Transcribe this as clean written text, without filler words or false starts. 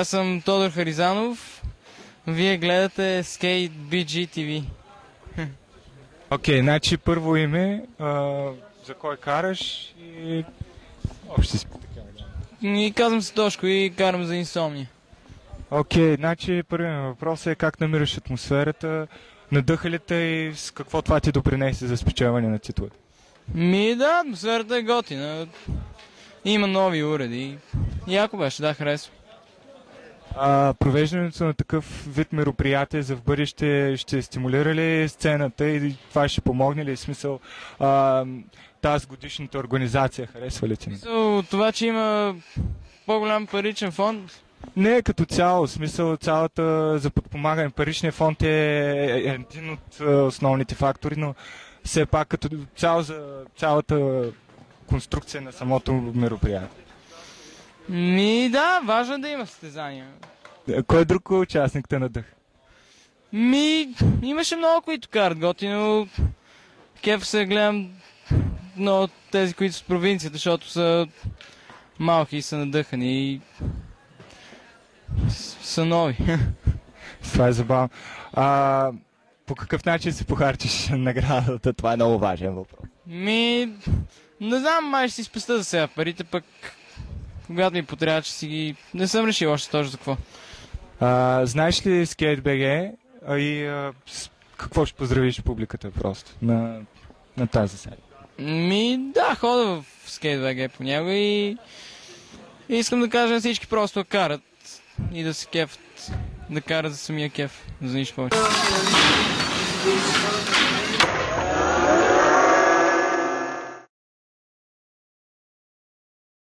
Аз съм Тодор Харизанов. Вие гледате Skate BG TV. Окей, значи първо име, за кой караш и общо си така. И казвам се Тошко и карам за Insomnia. Окей, значи първият ми въпрос е как намираш атмосферата, надъха ли те и с какво това ти допринесе за спечелване на титлата? Да, атмосферата е готина. Има нови уреди. Яко беше, да, харесва. Провеждането на такъв вид мероприятие за в бъдеще ще стимулира ли сцената и това ще помогне ли? В смисъл, тази годишната организация харесва ли ти? Това, че има по-голям паричен фонд. Не, като цяло, в смисъл цялата за подпомагане. Паричния фонд е един от основните фактори, но все пак като цяло за цялата конструкция на самото мероприятие. Да, важно е да има състезания. Кой друг участник те надъх? Имаше много, които карат готино. Кеф се гледам много от тези, които са в провинцията, защото са малки и са надъхани и са нови. Това е забавно. По какъв начин си похарчиш наградата? Това е много важен въпрос. Не знам, май ще си спеста за сега парите, пък когато ми потрябва, че си ги... Не съм решил още точно за какво. Знаеш ли SkateBG и какво ще поздравиш публиката просто на тази серия? Да, хода в SkateBG понякога и искам да кажа на всички просто да карат и да се кефят, да карат за самия кеф, за нищо повече.